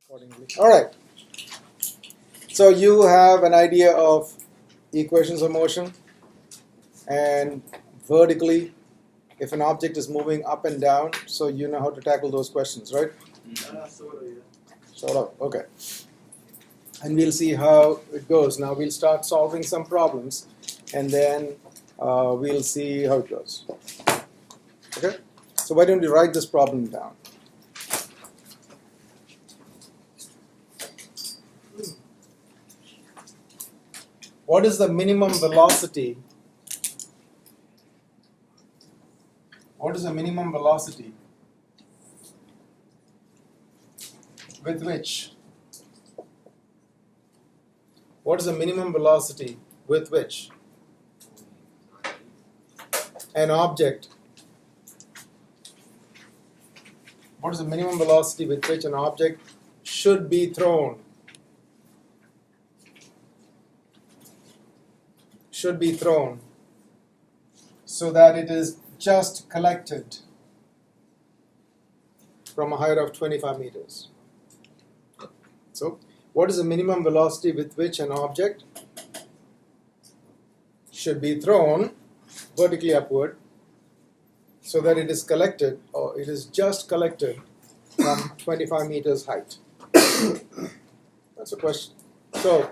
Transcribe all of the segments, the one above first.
accordingly. All right. So you have an idea of equations of motion, and vertically, if an object is moving up and down, so you know how to tackle those questions, right? Sort of. Okay. And we'll see how it goes. Now we'll start solving some problems, and then we'll see how it goes. Okay? So why don't you write this problem down? What is the minimum velocity? What is the minimum velocity with which? What is the minimum velocity with which an object? What is the minimum velocity with which an object should be thrown? Should be thrown so that it is just collected from a height of 25 meters. So, what is the minimum velocity with which an object should be thrown vertically upward so that it is collected, or it is just collected from 25 meters height? That's a question. So,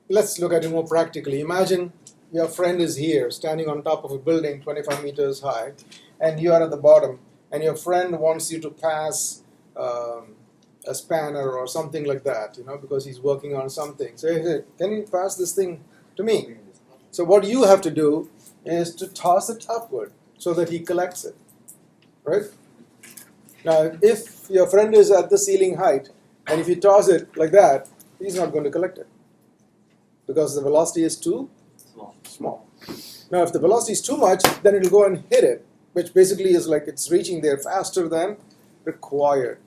let's look at it more practically. Imagine your friend is here, standing on top of a building 25 meters high, and you are at the bottom, and your friend wants you to pass a spanner or something like that, because he's working on something. So, hey, can you pass this thing to me? So what you have to do is to toss it upward so that he collects it, right? Now, if your friend is at the ceiling height, and if you toss it like that, he's not going to collect it, because the velocity is too small. Now, if the velocity is too much, then it will go and hit it, which basically is like it's reaching there faster than required.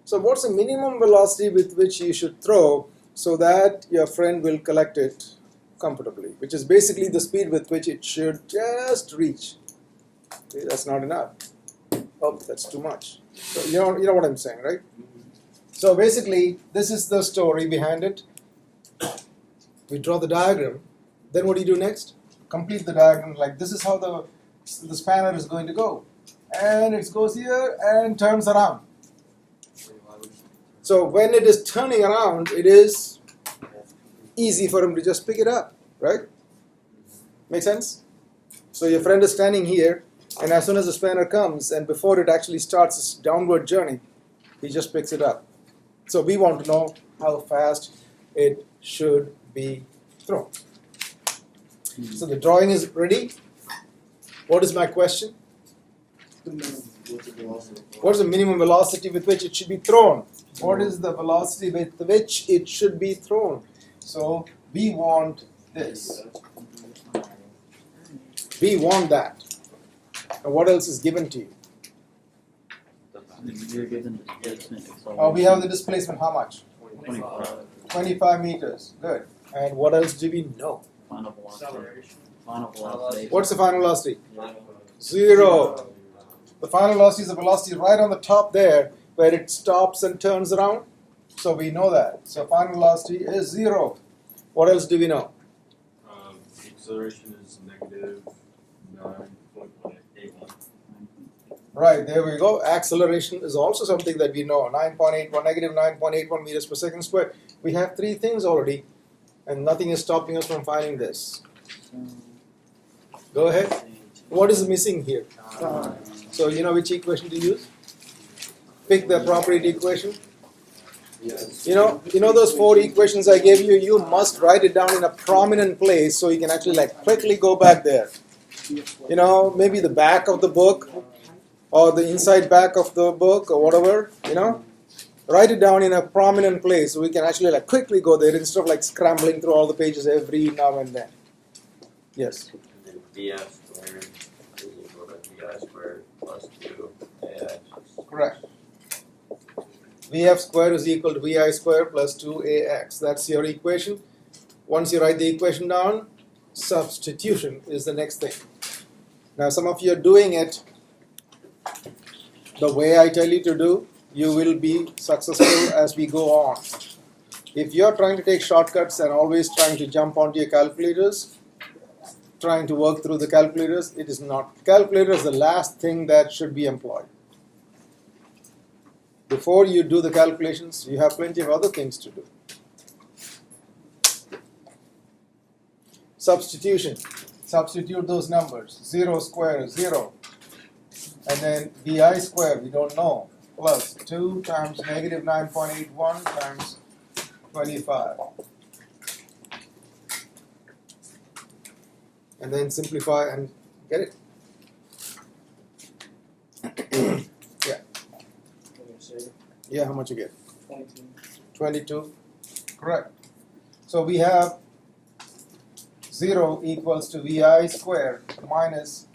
So what's the minimum velocity with which you should throw so that your friend will collect it comfortably, which is basically the speed with which it should just reach? Okay, that's not enough. Oh, that's too much. So you know what I'm saying, right? So basically, this is the story behind it. We draw the diagram. Then what do you do next? Complete the diagram. Like this is how the spanner is going to go, and it goes here and turns around. So when it is turning around, it is easy for him to just pick it up, right? Make sense? So your friend is standing here, and as soon as the spanner comes, and before it actually starts its downward journey, he just picks it up. So we want to know how fast it should be thrown. So the drawing is ready. What is my question? What is the minimum velocity with which it should be thrown? What is the velocity with which it should be thrown? So we want this. We want that. And what else is given to you? We have the displacement. How much? 25 meters. Good. And what else do we know? Final velocity. What's the final velocity? 0. The final velocity is the velocity right on the top there where it stops and turns around. So we know that. So final velocity is 0. What else do we know? The acceleration is negative 9.81. Right, there we go. Acceleration is also something that we know. 9.81, negative 9.81 meters per second squared. We have 3 things already, and nothing is stopping us from finding this. Go ahead. What is missing here? So you know which equation to use? Pick the appropriate equation. You know those 4 equations I gave you? You must write it down in a prominent place so you can actually quickly go back there. Maybe the back of the book, or the inside back of the book, or whatever, Write it down in a prominent place so we can actually quickly go there instead of scrambling through all the pages every now and then. Yes? And then VF squared is equal to VI squared plus 2AX. Correct. VF squared is equal to VI squared plus 2AX. That's your equation. Once you write the equation down, substitution is the next thing. Now some of you are doing it the way I tell you to do, you will be successful as we go on. If you're trying to take shortcuts and always trying to jump onto your calculators, trying to work through the calculators, it is not. Calculator is the last thing that should be employed. Before you do the calculations, you have plenty of other things to do. Substitution. Substitute those numbers. 0 square is 0. And then vi square, we don't know, plus 2 times negative 9.81 times 25. And then simplify and get it. Yeah. Yeah, how much you get? 22. 22. Correct. So we have 0 equals to vi squared minus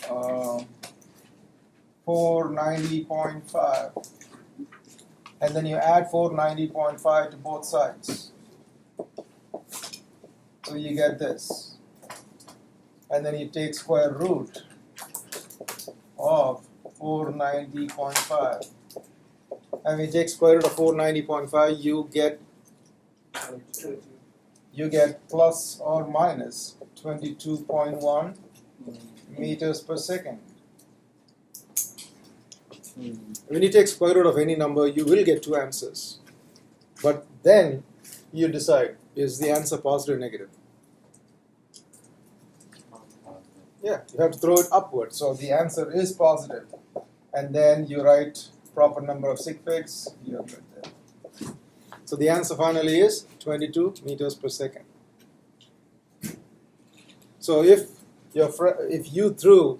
490.5. And then you add 490.5 to both sides. So you get this. And then you take square root of 490.5. And when you take square root of 490.5, you get plus or minus 22.1 meters per second. When you take square root of any number, you will get two answers. But then you decide, is the answer positive or negative? Yeah, you have to throw it upward. So the answer is positive. And then you write proper number of sig figs, you're good there. So the answer finally is 22 meters per second. So if you threw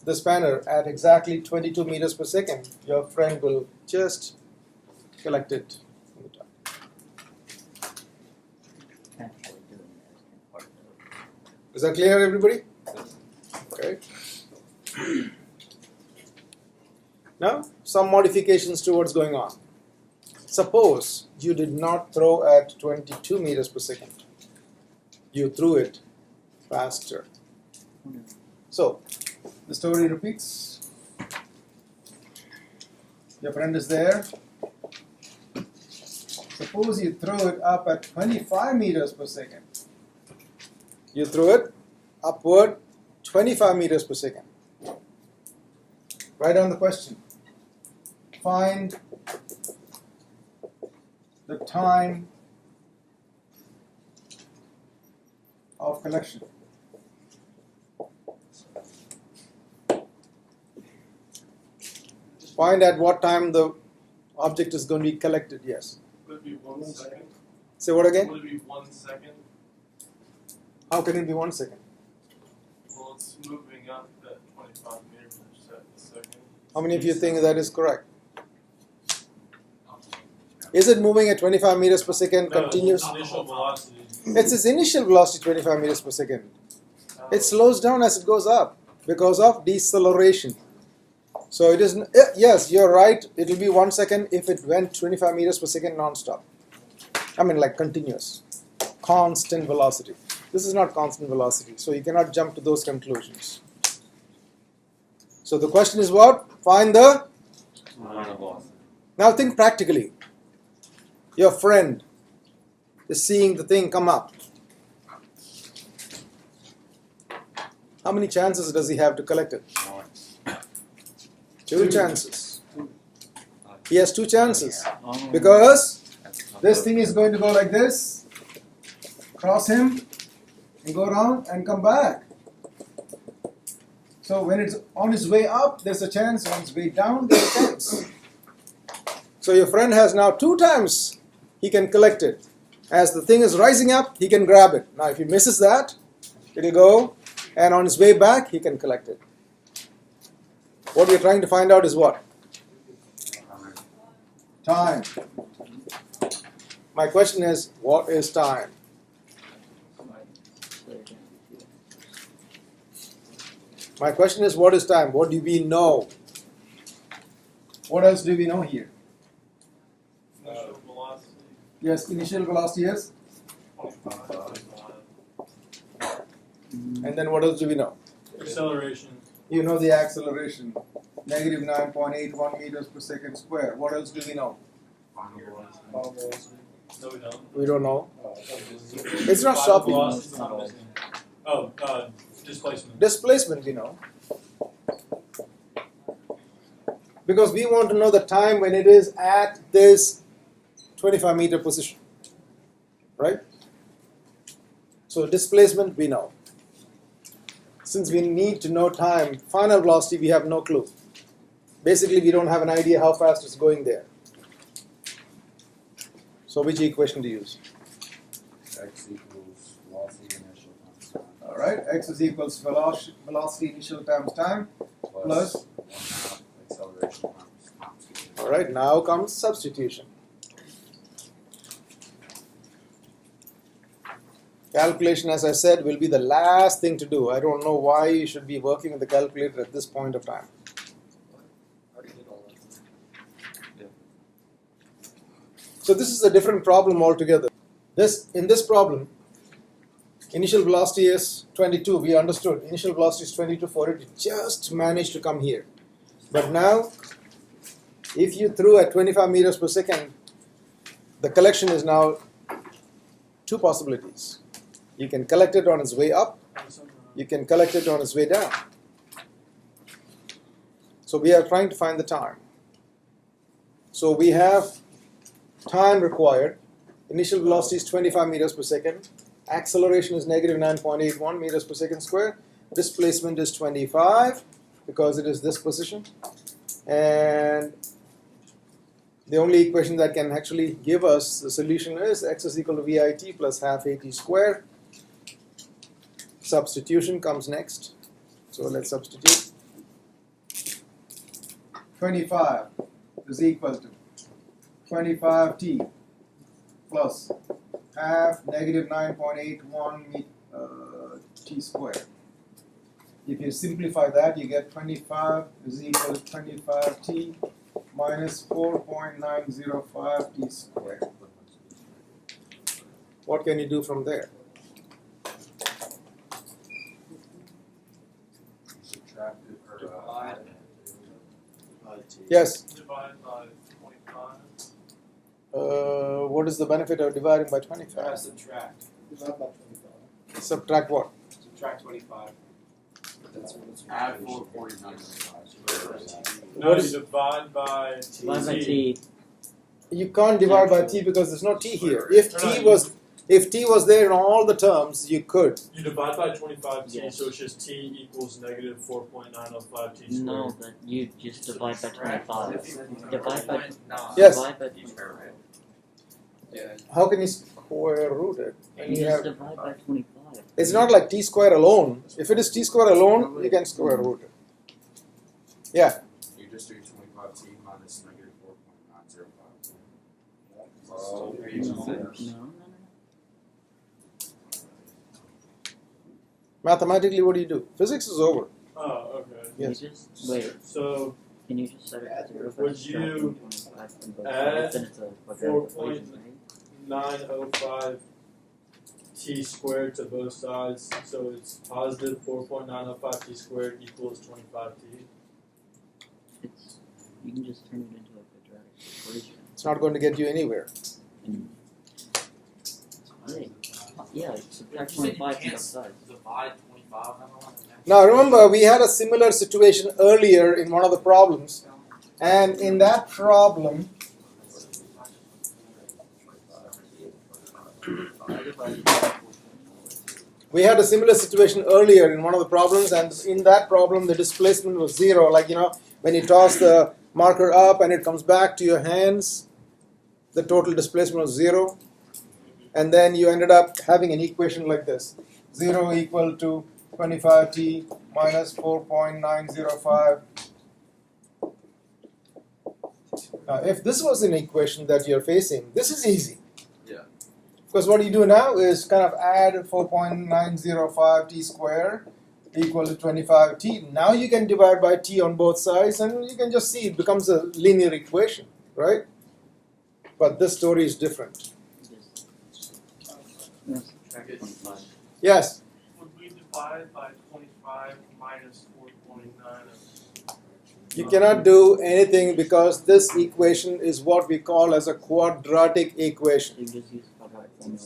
the spanner at exactly 22 meters per second, your friend will just collect it from the top. Is that clear, everybody? Okay. Now, some modifications to what's going on. Suppose you did not throw at 22 meters per second. You threw it faster. So, the story repeats. Your friend is there. Suppose you throw it up at 25 meters per second. You throw it upward 25 meters per second. Write down the question. Find the time of collection. Find at what time the object is going to be collected. Yes. Would it be 1 second? Say what again? Would it be 1 second? How can it be 1 second? Well, it's moving up at 25 meters per second. How many of you think that is correct? Is it moving at 25 meters per second continuous? Initial velocity. It's its initial velocity 25 meters per second. It slows down as it goes up because of deceleration. So it is, yes, you're right, it will be 1 second if it went 25 meters per second non-stop. I mean like continuous, constant velocity. This is not constant velocity, so you cannot jump to those conclusions. So the question is what? Find the... Now think practically. Your friend is seeing the thing come up. How many chances does he have to collect it? 2 chances. He has 2 chances because this thing is going to go like this, cross him, and go around and come back. So when it's on its way up, there's a chance. On its way down, there's a chance. So your friend has now 2 times he can collect it. As the thing is rising up, he can grab it. Now if he misses that, it'll go, and on his way back, he can collect it. What we're trying to find out is what? Time. My question is, what is time? My question is, what is time? What do we know? What else do we know here? Initial velocity. Yes, initial velocity is. 25. And then what else do we know? Acceleration. You know the acceleration. negative 9.81 meters per second square. What else do we know? No, we don't. We don't know. It's not Final stopping. velocity is not missing. Oh, displacement. Displacement, we know. Because we want to know the time when it is at this 25 meter position. Right? So displacement, we know. Since we need to know time, final velocity, we have no clue. Basically, we don't have an idea how fast it's going there. So which equation to use? X equals velocity initial times time. All right, x is equals velocity initial times time. Plus 1/2 acceleration times speed. All right, now comes substitution. Calculation, as I said, will be the last thing to do. I don't know why you should be working with the calculator at this point of time. So this is a different problem altogether. In this problem, initial velocity is 22. We understood initial velocity is 22 for it. It just managed to come here. But now, if you threw at 25 meters per second, the collection is now two possibilities. You can collect it on its way up. You can collect it on its way down. So we are trying to find the time. So we have time required. Initial velocity is 25 meters per second. Acceleration is negative 9.81 meters per second square. Displacement is 25 because it is this position. And the only equation that can actually give us the solution is x is equal to VIT plus half AT squared. Substitution comes next. So let's substitute. 25 is equal to 25t plus half negative 9.81 t squared. If you simplify that, you get 25 is equal to 25t minus 4.905 t squared. What can you do from there? Yes. Divide by 25. What is the benefit of dividing by 25? Subtract. Divide by 25. Subtract what? Subtract 25. That's what it's add 4.9. No, you divide by Divide by t. t. You can't divide by t because there's no t here. If t was there in all the terms, you could. You divide by 25t, Yes. so it's just t equals negative 4.905 t squared. No, but you just divide by 25. Divide by Yes. divide by How can you square root it? you And you just have, divide by 25. it's not like t square alone. If it is t square alone, you can square root it. Yeah. You just do 25t minus negative 4.905. No. Mathematically, what do you do? Physics is over. Oh, okay. Yes. You just wait. So Can you just set it to 0 by Would subtracting you 25 from both add sides? Then it's a quadratic 4 equation, right? 905 t squared to both sides, so it's positive 4.905 t squared equals 25t. It's you can just turn it into a quadratic equation. It's not going to get you anywhere. And yeah, subtract 25 from both sides. Divide 25. Now remember, we had a similar situation earlier in one of the problems. And in that problem, we had a similar situation earlier in one of the problems, and in that problem the displacement was 0. Like, when you toss the marker up and it comes back to your hands, the total displacement was 0. And then you ended up having an equation like this. 0 equal to 25t minus 4.905. Now, if this was an equation that you're facing, this is easy. Yeah. Because what you do now is kind of add 4.905 t squared equal to 25t. Now you can divide by t on both sides, and you can just see it becomes a linear equation, right? But this story is different. No, subtract 25. Yes? Would we divide by 25 minus 4.9? You cannot do anything because this equation is what we call as a quadratic equation. You just use quadratic formula.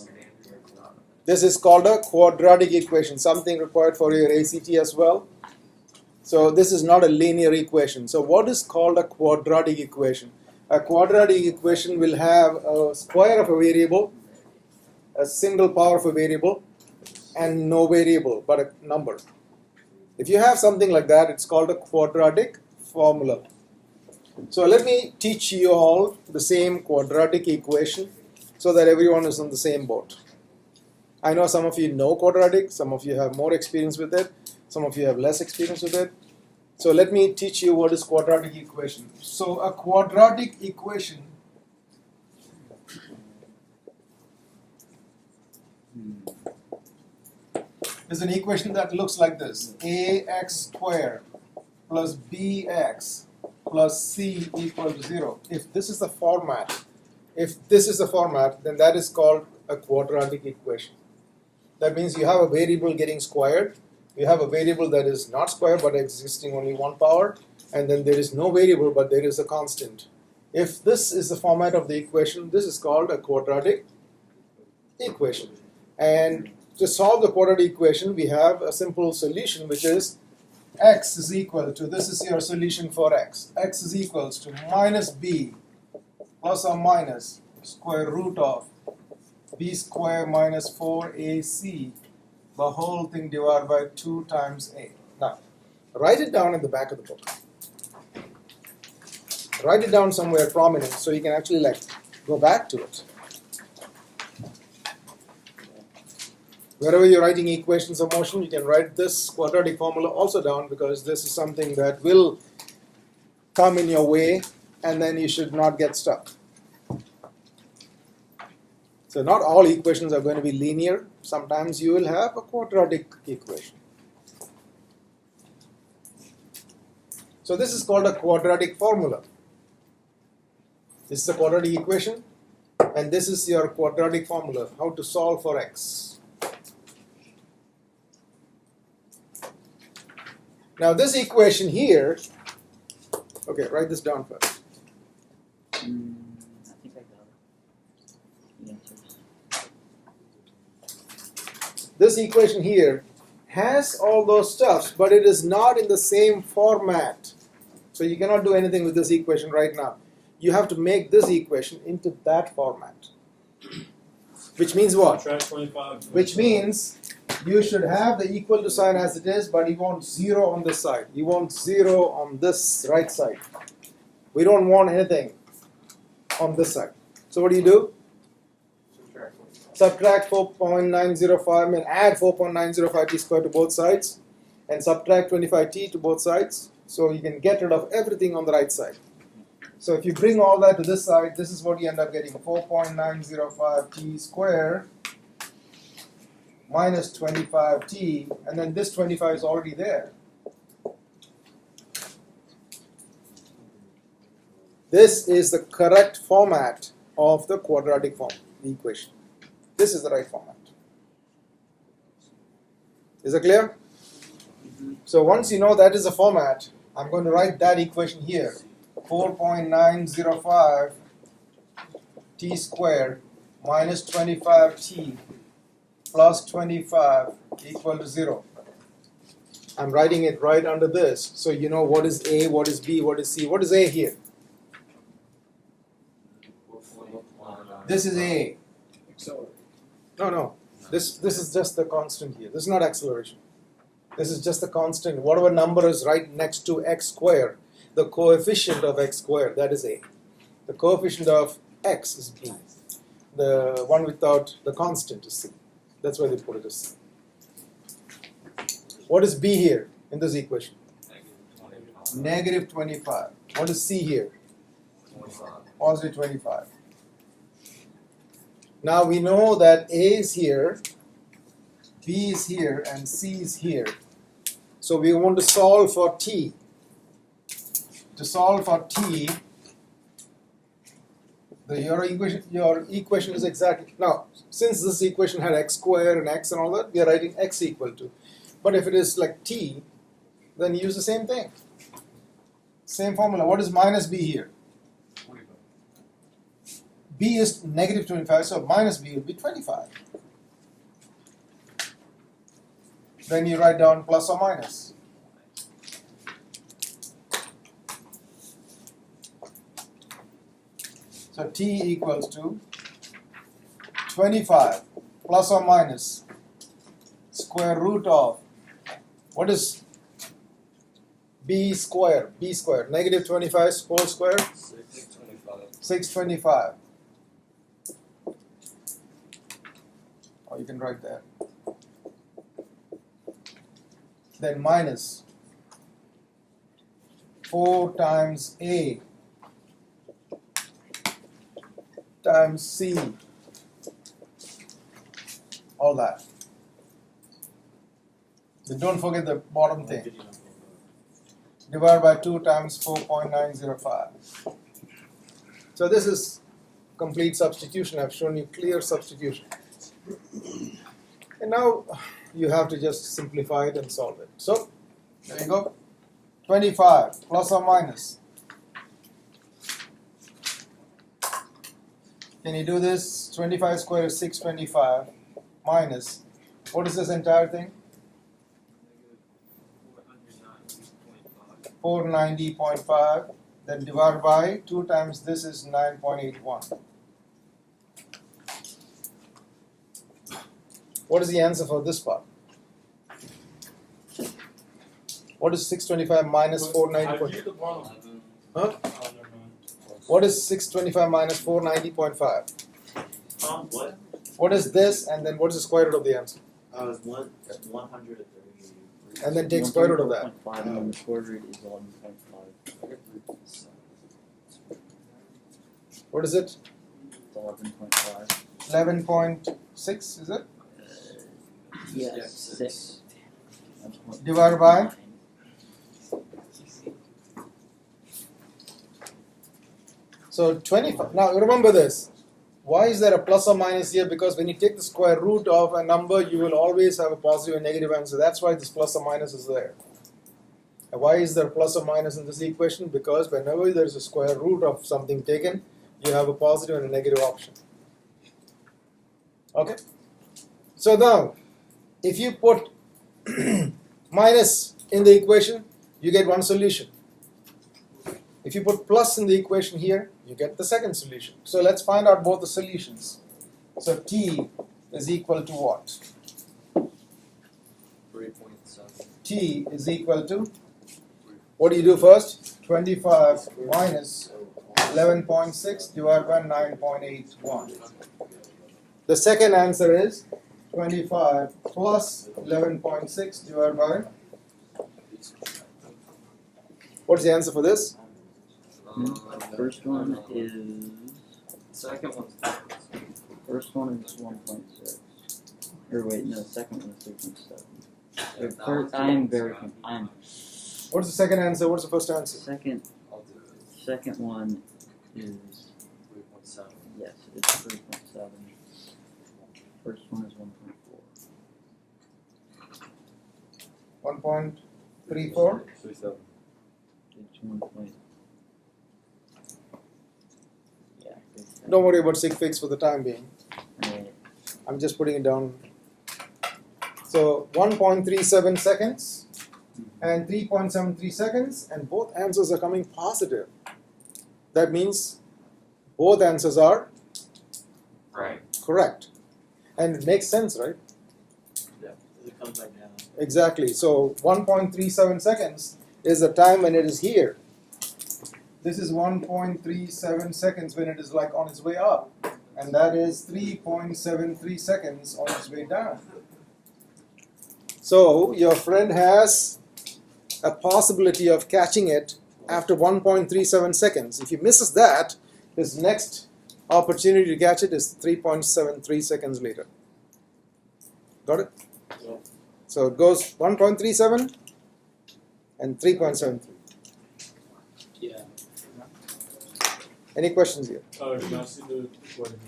This is called a quadratic equation, something required for your ACT as well. So this is not a linear equation. So what is called a quadratic equation? A quadratic equation will have a square of a variable, a single power of a variable, and no variable but a number. If you have something like that, it's called a quadratic formula. So let me teach you all the same quadratic equation so that everyone is on the same boat. I know some of you know quadratic, some of you have more experience with it, some of you have less experience with it. So let me teach you what is quadratic equation. So a quadratic equation is an equation that looks like this: ax squared plus bx plus c equal to 0. If this is the format, then that is called a quadratic equation. That means you have a variable getting squared, you have a variable that is not square but existing only one power, and then there is no variable but there is a constant. If this is the format of the equation, this is called a quadratic equation. And to solve the quadratic equation, we have a simple solution, which is x is equal to, this is your solution for x. X is equals to minus b plus or minus square root of b square minus 4ac, the whole thing divided by 2 times a. Now, write it down in the back of the book. Write it down somewhere prominent so you can actually go back to it. Wherever you're writing equations of motion, you can write this quadratic formula also down, because this is something that will come in your way and then you should not get stuck. So not all equations are going to be linear. Sometimes you will have a quadratic equation. So this is called a quadratic formula. This is a quadratic equation, and this is your quadratic formula, how to solve for x. Now this equation here, okay, write this down first. I think I got it. The answers. This equation here has all those stuffs, but it is not in the same format. So you cannot do anything with this equation right now. You have to make this equation into that format. Which means what? Subtract 25. Which means you should have the equal to sign as it is, but you want 0 on this side. You want 0 on this right side. We don't want anything on this side. So what do? Subtract 4.905, add 4.905 t squared to both sides, and subtract 25t to both sides, so you can get rid of everything on the right side. So if you bring all that to this side, this is what you end up getting: 4.905 t squared minus 25t, and then this 25 is already there. This is the correct format of the quadratic form, the equation. This is the right format. Is it clear? So once you know that is the format, I'm going to write that equation here. 4.905 t squared minus 25t plus 25 equal to 0. I'm writing it right under this, so you know what is A, what is B, what is C. What is A here? This is A. No. This is just the constant here. This is not acceleration. This is just the constant. Whatever number is right next to x squared, the coefficient of x squared, that is A. The coefficient of x is B. The one without the constant is C. That's why they put it as C. What is B here in this equation? Negative 25. What is C here? Positive 25. Now we know that A is here, B is here, and C is here. So we want to solve for t. To solve for t, your equation is exactly, now since this equation had x squared and x and all that, we are writing x equal to. But if it is like t, then use the same thing. Same formula. What is minus b here? 25. B is negative 25, so minus b will be 25. Then you write down plus or minus. So t equals to 25 plus or minus square root of, what is b square? B square, negative 25 whole square, 625. 625. Or you can write that. Then minus 4 times a times c, all that. Then don't forget the bottom thing. Divide by 2 times 4.905. So this is complete substitution. I've shown you clear substitution. And now you have to just simplify it and solve it. So there you go. 25 plus or minus. Can you do this? 25 squared is 625 minus, what is this entire thing? 490.5. Then divide by 2 times this is 9.81. What is the answer for this part? What is 625 minus I 490.5? viewed the bottom. Huh? Oh, never mind. What is 625 minus 490.5? What? What is this, and then what is the square root of the answer? It's 130. And then take square root of that. 1.5 and then the square root is 11.5. What is it? It's 11.5. 11.6, is it? Yes, 6. Divided by? So 25. Now remember this. Why is there a plus or minus here? Because when you take the square root of a number, you will always have a positive and negative answer. That's why this plus or minus is there. And why is there plus or minus in this equation? Because whenever there is a square root of something taken, you have a positive and a negative option. Okay? So now, if you put minus in the equation, you get one solution. If you put plus in the equation here, you get the second solution. So let's find out both the solutions. So t is equal to what? 3.7. T is equal to, what do you do first? 25 minus 11.6 divided by 9.81. The second answer is 25 plus 11.6 divided by, what's the answer for this? First one is Second one's first one is 1.6. Or wait, no, second one is 3.7. First, I am very I'm What's the second answer? What's the first answer? second one is 3.7. yes, it's 3.7. First one is 1.4. 1.34. 3.7. It's 1. Yeah. Don't worry about sig figs for the time being. Right. I'm just putting it down. So 1.37 seconds and 3.73 seconds, and both answers are coming positive. That means both answers are Right. correct. And it makes sense, right? It comes back down. Exactly. So 1.37 seconds is the time when it is here. This is 1.37 seconds when it is like on its way up. And that is 3.73 seconds on its way down. So your friend has a possibility of catching it after 1.37 seconds. If he misses that, his next opportunity to catch it is 3.73 seconds later. Got it? Yeah. So it goes 1.37 and 3.73. Yeah. Any questions here? Oh, can I see the recording?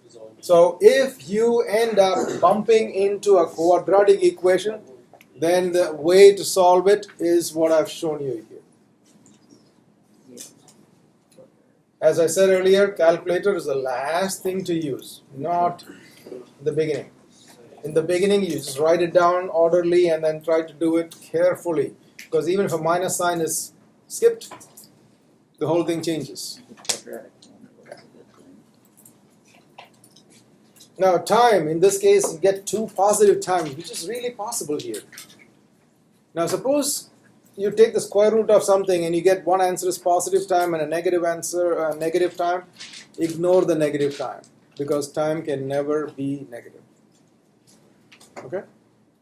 It's all good. So if you end up bumping into a quadratic equation, then the way to solve it is what I've shown you here. As I said earlier, calculator is the last thing to use, not the beginning. In the beginning, you just write it down orderly and then try to do it carefully. Because even if a minus sign is skipped, the whole thing changes. The quadratic one was a good thing. Now, time, in this case, you get 2 positive times, which is really possible here. Now, suppose you take the square root of something and you get one answer is positive time and a negative answer, negative time. Ignore the negative time because time can never be negative. Okay?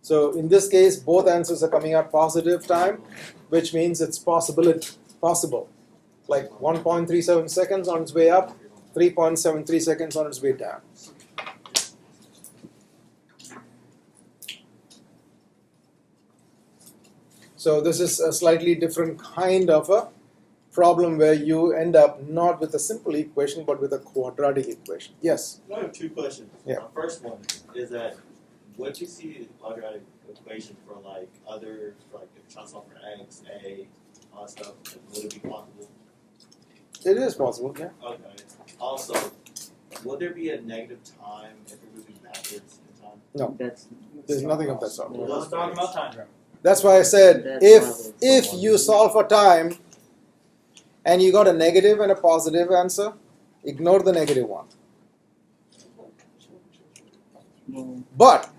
So, in this case, both answers are coming out positive time, which means it's possible. Like 1.37 seconds on its way up, 3.73 seconds on its way down. So this is a slightly different kind of a problem where you end up not with a simple equation but with a quadratic equation. Yes? I have 2 questions. Yeah. My first one is that what you see the quadratic equation for like other, for like if you're trying to solve for x, a, all that stuff, would it be possible? It is possible, yeah. Okay. Also, would there be a negative time if we're moving backwards in time? No. That's There's nothing of that sort. Yeah. Let's talk about time. That's why I said That's if you solve for time and you got a negative and a positive answer, ignore the negative one. well, But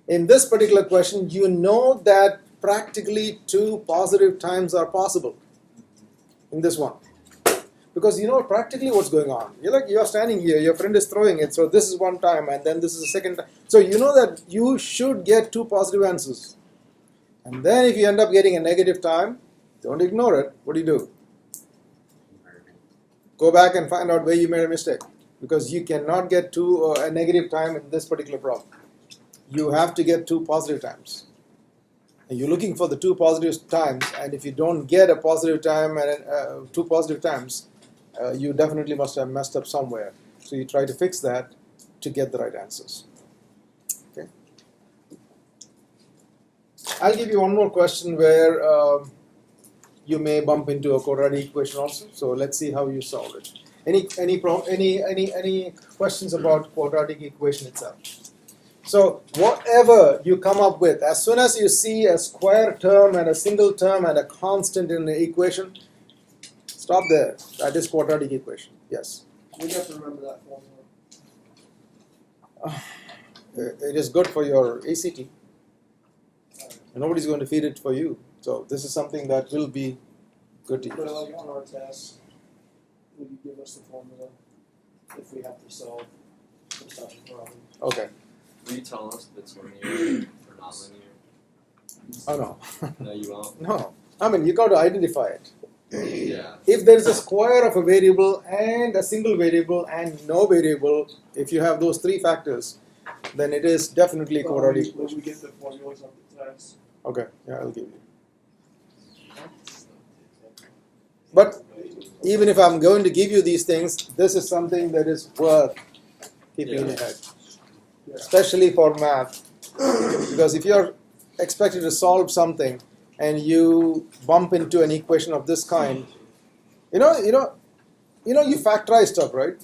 in this particular question, you know that practically 2 positive times are possible in this one. Because you know practically what's going on. You're standing here, your friend is throwing it, so this is one time and then this is the second time. So you know that you should get 2 positive answers. And then if you end up getting a negative time, don't ignore it. What do? Go back and find out where you made a mistake. Because you cannot get a negative time in this particular problem. You have to get 2 positive times. And you're looking for the 2 positive times, and if you don't get a positive time and 2 positive times, you definitely must have messed up somewhere. So you try to fix that to get the right answers. Okay. I'll give you one more question where you may bump into a quadratic equation also. So let's see how you solve it. Any questions about quadratic equation itself? So whatever you come up with, as soon as you see a square term and a single term and a constant in the equation, stop there. That is quadratic equation. Yes. We have to remember that formula. It is good for your ACT. Nobody's going to feed it for you. So this is something that will be good to But use. like on our test, will you give us the formula if we have to solve some such a problem? Okay. Will you tell us if it's linear or not linear? Oh no. No, you won't. No. I mean, you got to identify it. Yeah. If there is a square of a variable and a single variable and no variable, if you have those 3 factors, then it is definitely a quadratic Will equation. we get the formulas on the test? Okay, yeah, I'll give you. But even if I'm going to give you these things, this is something that is worth keeping in your head, especially for math. Because if you're expected to solve something and you bump into an equation of this kind, you factorize stuff, right?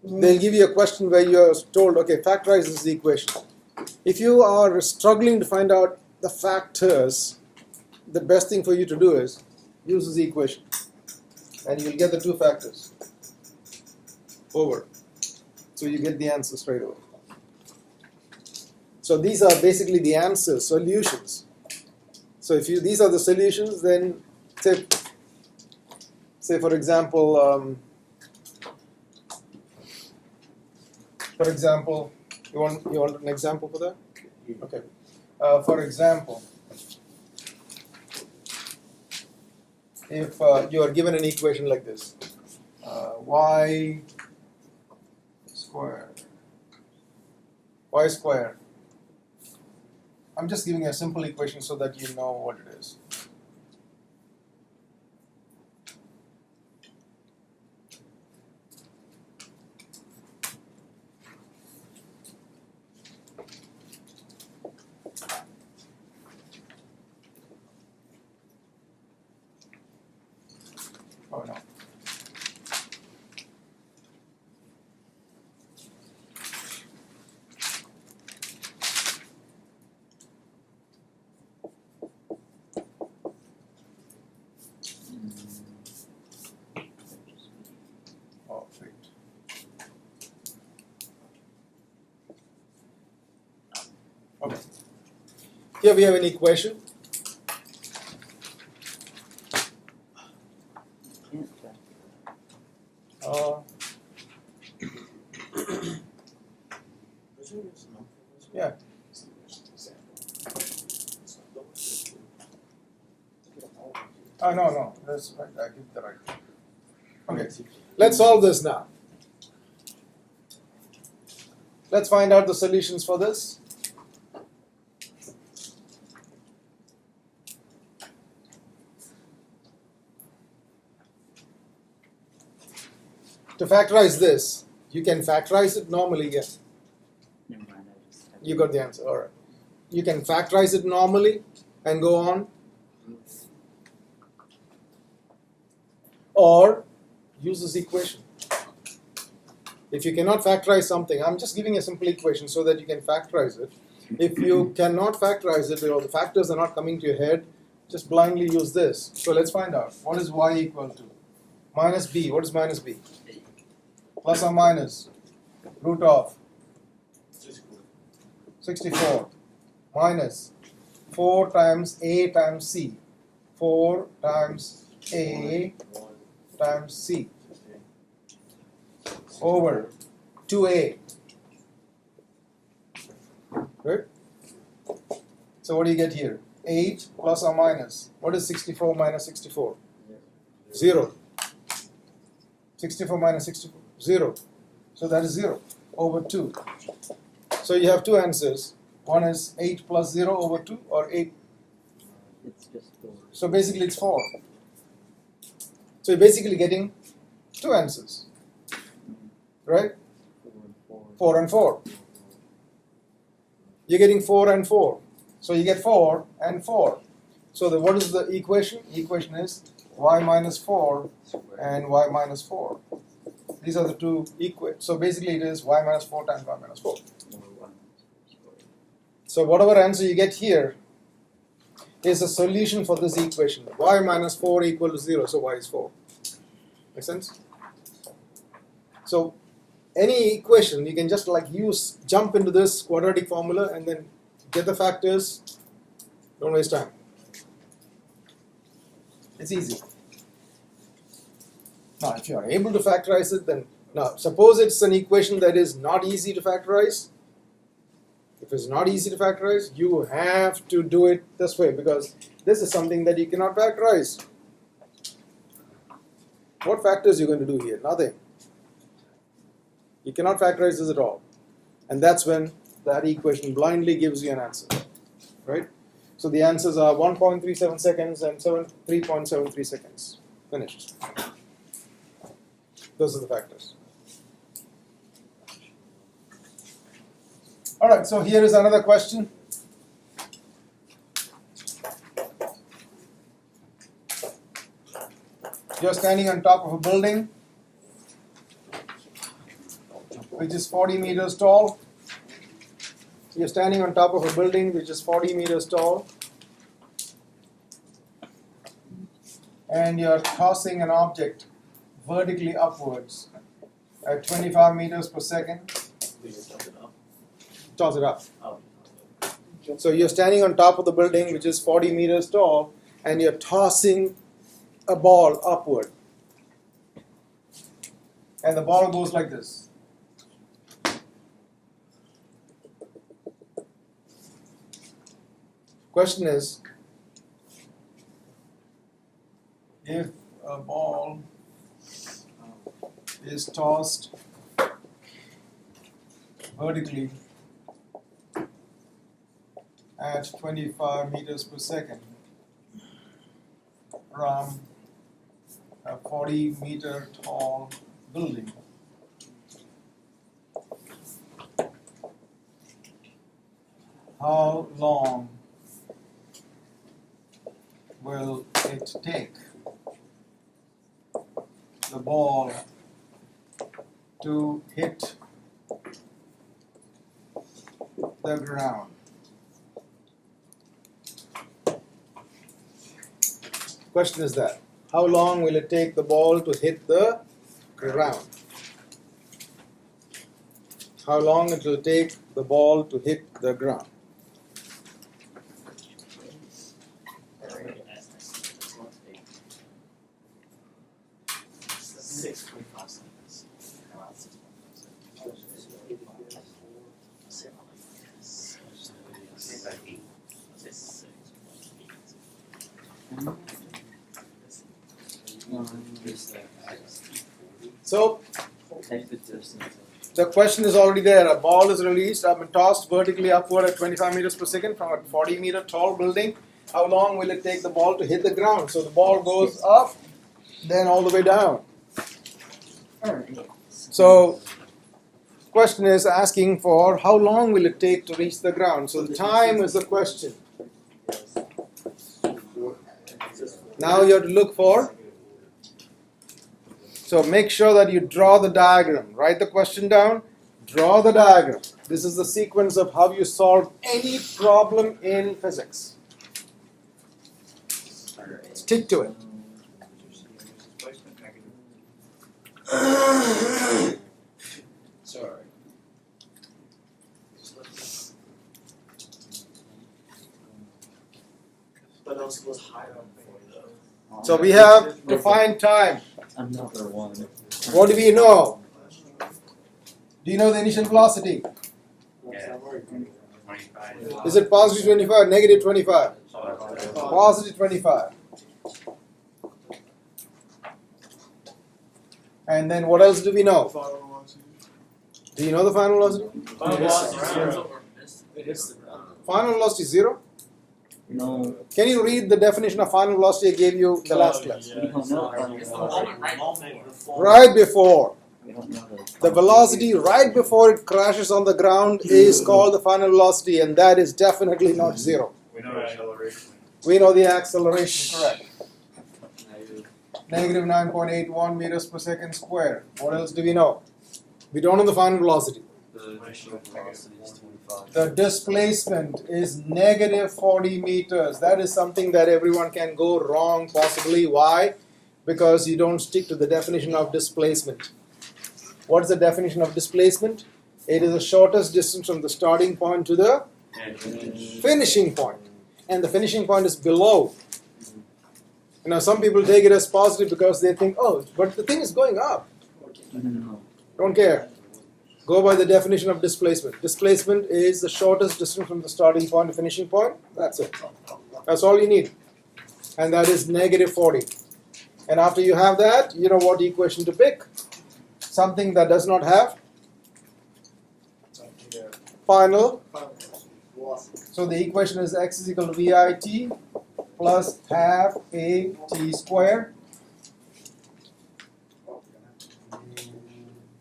They'll give you a question where you're told, okay, factorize this equation. If you are struggling to find out the factors, the best thing for you to do is use this equation. And you'll get the 2 factors over. So you get the answer straight away. So these are basically the answers, solutions. So if these are the solutions, then say for example, you want an example for that? Okay. For example, if you are given an equation like this, y squared. I'm just giving a simple equation so that you know what it is. Okay. Here we have an equation. Can't factor Yeah. No, that's right. I did the right. Okay, let's solve this now. Let's find out the solutions for this. To factorize this, you can factorize it normally, yes. Never mind, I just have You got the answer, all right. You can factorize it normally and go on, or use this equation. If you cannot factorize something, I'm just giving a simple equation so that you can factorize it. If you cannot factorize it, or the factors are not coming to your head, just blindly use this. So let's find out. What is y equal to? Minus b. What is minus b? Plus or minus root of 64 minus 4 times a times c. 4 times a times c over 2a. Right? So what do you get here? 8 plus or minus. What is 64 minus 64? 0. 64 minus 64. 0. So that is 0 over 2. So you have two answers. One is 8 plus 0 over 2 or 8. it's just 4. So basically it's 4. So you're basically getting two answers. Right? 4 and 4. You're getting 4 and 4. So you get 4 and 4. So what is the equation? The equation is y minus 4 and y minus 4. These are the two equations. So basically it is y minus 4 times y minus 4. So whatever answer you get here is a solution for this equation. Y minus 4 equal to 0, so y is 4. Make sense? So any equation, you can just jump into this quadratic formula and then get the factors. Don't waste time. It's easy. Now, if you are able to factorize it, then now suppose it's an equation that is not easy to factorize. If it's not easy to factorize, you have to do it this way because this is something that you cannot factorize. What factors are you going to do here? Nothing. You cannot factorize this at all. And that's when that equation blindly gives you an answer. Right? So the answers are 1.37 seconds and 3.73 seconds. Finished. Those are the factors. Alright, so here is another question. You're standing on top of a building which is 40 meters tall. You're standing on top of a building which is 40 meters tall, and you're tossing an object vertically upwards at 25 meters per second. Toss it up. So you're standing on top of the building which is 40 meters tall, and you're tossing a ball upward. And the ball goes like this. Question is, if a ball is tossed vertically at 25 meters per second from a 40 meter tall building, how long will it take the ball to hit the ground? Question is that, how long will it take the ball to hit the ground? How long it will take the ball to hit the ground? 6.5 seconds. So Take the distance. the question is already there. A ball is released, tossed vertically upward at 25 meters per second from a 40-meter tall building. How long will it take the ball to hit the ground? So the ball goes up, then all the way down. So question is asking for how long will it take to reach the ground. So the time is the question. Now you have to look for. So make sure that you draw the diagram. Write the question down. Draw the diagram. This is the sequence of how you solve any problem in physics. Stick to it. Sorry. But those was higher up before though. So we have to find time. Another one. What do we know? Do you know the initial velocity? Yeah. 25. Is it positive 25, negative 25? Positive 25. And then what else do we know? Do you know the final velocity? Final velocity is 0? No, Can you read the definition of final velocity I gave you the last class? we don't know. It's the moment before. Right before. We don't know The velocity right before it crashes on the ground is called the final velocity, and that is definitely not 0. We know acceleration. We know the acceleration, correct. Negative 9.81 meters per second squared. What else do we know? We don't know the final velocity. The initial velocity is 25. The displacement is negative 40 meters. That is something that everyone can go wrong possibly. Why? Because you don't stick to the definition of displacement. What is the definition of displacement? It is the shortest distance from the starting point to the finishing point. And the finishing point is below. You know, some people take it as positive because they think, oh, but the thing is going up. No. Don't care. Go by the definition of displacement. Displacement is the shortest distance from the starting point to finishing point. That's it. That's all you need. And that is negative 40. And after you have that, you know what equation to pick. Something that does not have final. So the equation is x is equal to VIT plus half a t squared.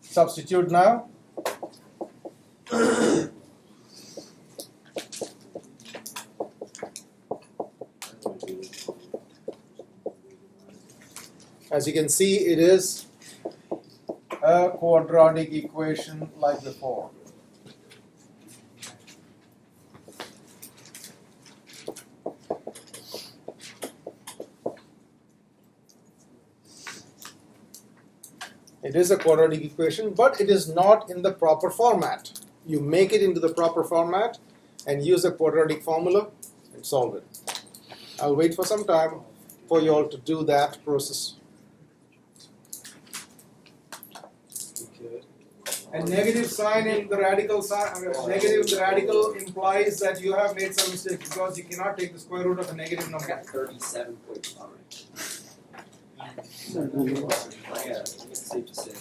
Substitute now. As you can see, it is a quadratic equation like before. It is a quadratic equation, but it is not in the proper format. You make it into the proper format and use the quadratic formula and solve it. I'll wait for some time for you all to do that process. And negative sign in the radical sign, negative the radical implies that you have made some mistake because you cannot take the square root of a negative number. 37.5. It's safe to say.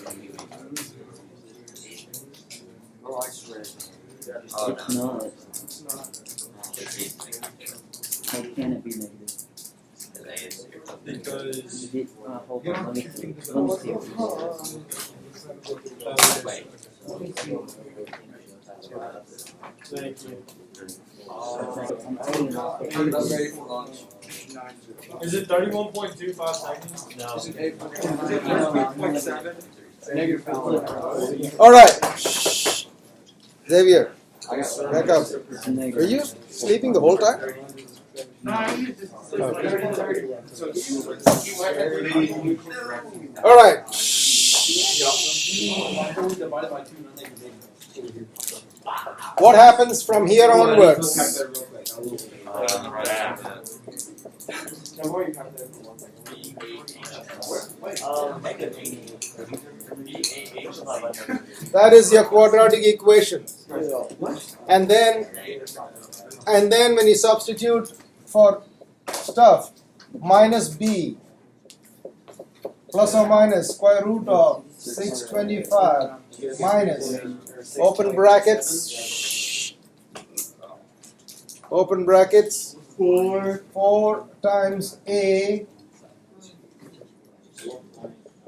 Oh, I swear. It's not. How can it be negative? Because Hold on, let me see. Let me see. thank you. I'm taking off. I'm ready for launch. Is it 31.25 seconds? No. Is it 8.7? Negative 5. All right. Shh. Xavier, I got back up. It's Are negative. you sleeping the whole time? All right. What happens from here onwards? Negative 80. That is your quadratic equation. And then when you substitute for stuff, minus b plus or minus square root of 625 minus open brackets 4 times a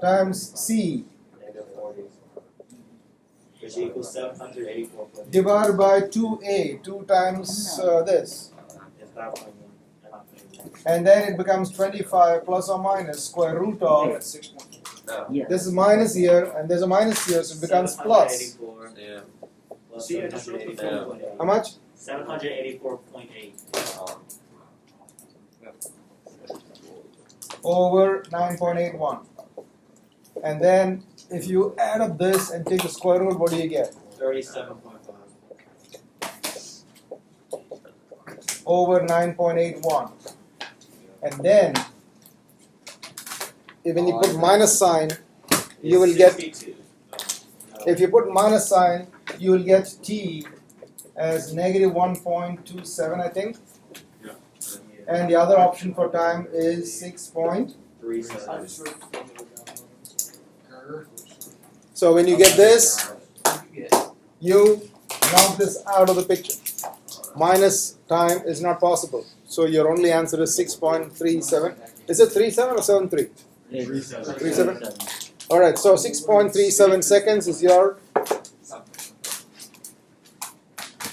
times c Which equals 784. divided by 2a, 2 times this. It's not one. And then it becomes 25 plus or minus square root of, Yes. this is minus here and there's a minus here, so it becomes plus. 784 Yeah. plus 784.8. How much? 784.8. Over 9.81. And then if you add up this and take the square root, what do you get? 37.5. Over 9.81. And then when you put minus sign, you will get, 62. if you put minus sign, you will get t as negative 1.27, I think. And the other option for time is 6.37. So when you get this, you knock this out of the picture. Minus time is not possible. So your only answer is 6.37. Is it 37 or 73? 37? Alright, so 6.37 seconds is your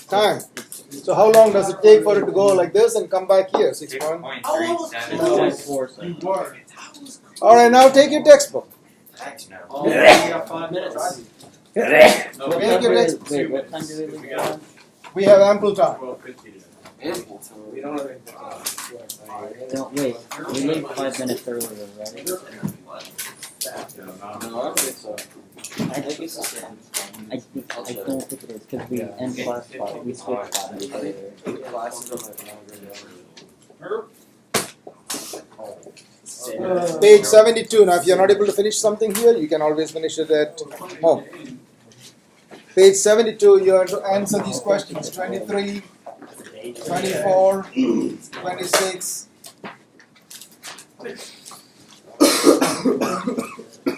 time. So how long does it take for it to go like this and come back here? 6. 6.4 seconds. Alright, now take your textbook. Oh, we got 5 minutes. Take your textbook. Wait, what time do we leave on? We have ample time. Ample time. We don't have any. Don't wait. We leave 5 minutes earlier, right? No, I don't think so. I don't think it is because we end class 5. We switched 5 minutes earlier. Classes are like longer. Page 72. Now, if you're not able to finish something here, you can always finish it at home. Page 72, you have to answer these questions. 23, 24, 26,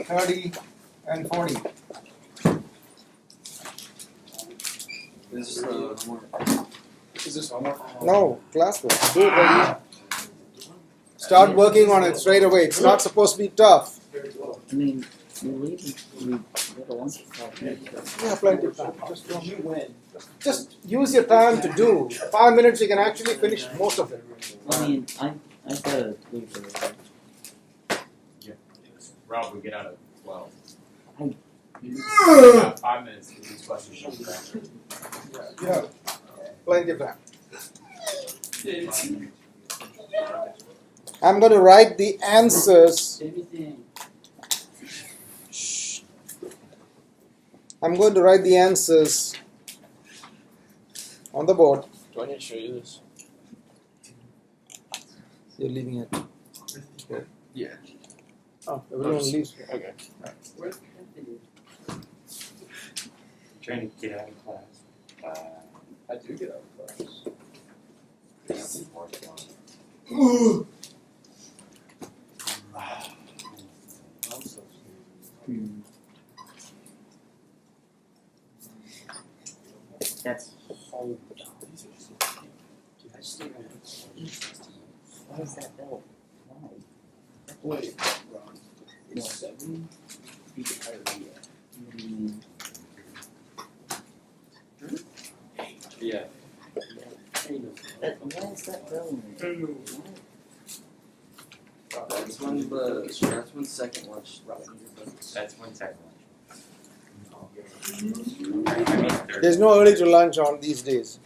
30, and 40. Is this homework? No, classwork. Do it right now. Start working on it straight away. It's not supposed to be tough. I mean, we leave. We go to lunch in 5 minutes. Yeah, plenty of time. Just use your time to do. 5 minutes, you can actually finish most of it. I mean, I gotta leave early. Rob, we get out at 12. I- You got 5 minutes to do these questions. Yeah, plenty of time. I'm going to write the answers. I'm going to write the answers on the board. Do I need to show you this? You're leaving it. Yeah. Oh, everyone leaves. Okay. Trying to get out of class. I do get out of class. That's whole. Why is that bell? Why? Wait, Ron. It's 7 feet higher than that. Yeah. Why is that bell? That's when second lunch. That's 1 second. There's no early to lunch on these days.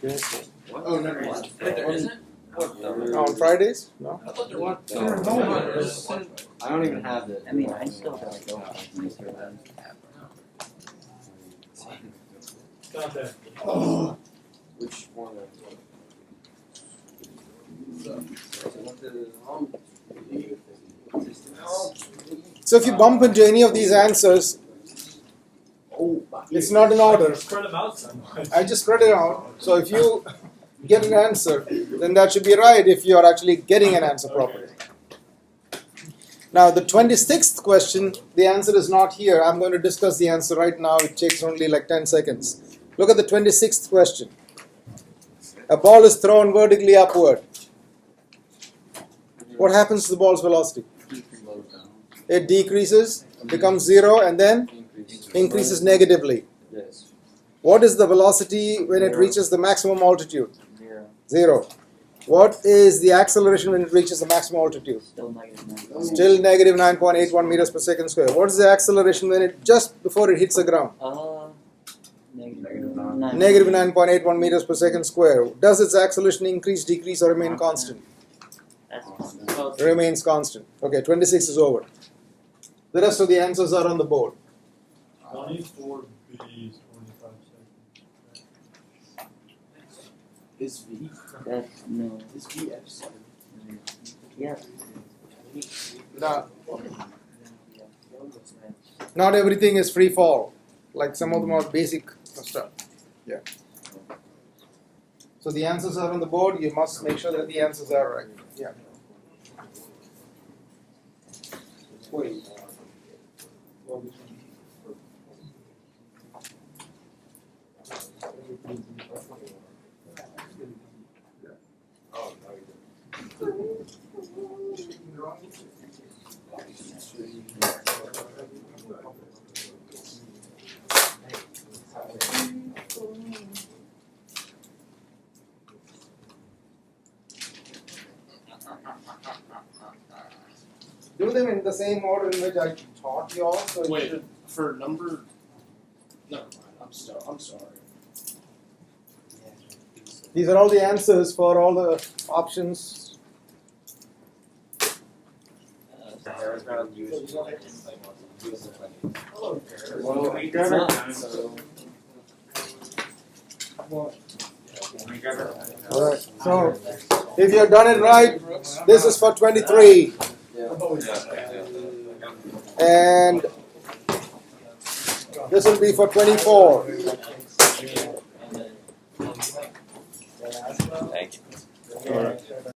Oh, never mind. There isn't? On Fridays? No. I thought there was. I don't even have it. I mean, I still gotta go. Stop that. Which one? So if you bump into any of these answers, it's not in order. Spread them out so much. I just spread it out. So if you get an answer, then that should be right if you are actually getting an answer properly. Now the 26th question, the answer is not here. I'm going to discuss the answer right now. It takes only like 10 seconds. Look at the 26th question. A ball is thrown vertically upward. What happens to the ball's velocity? It decreases, becomes 0, and then increases negatively. Yes. What is the velocity when it reaches the maximum altitude? 0. 0. What is the acceleration when it reaches the maximum altitude? Still negative 9. Still negative 9.81 meters per second square. What is the acceleration when it just before it hits the ground? Negative 9. Negative 9.81 meters per second square. Does its acceleration increase, decrease, or remain constant? That's constant. Remains constant. Okay, 26 is over. The rest of the answers are on the board. 24B is 45 seconds. Is V? That's no. Is VF7? Yes. Now, not everything is free fall. Like some of them are basic stuff. Yeah. So the answers are on the board. You must make sure that the answers are right. Yeah. Wait. Do them in the same order in which I taught you all. So you Wait, should- for number. Never mind. I'm sorry. These are all the answers for all the options. Well, we got it. Alright. So if you have done it right, this is for 23. And this will be for 24. Thank you.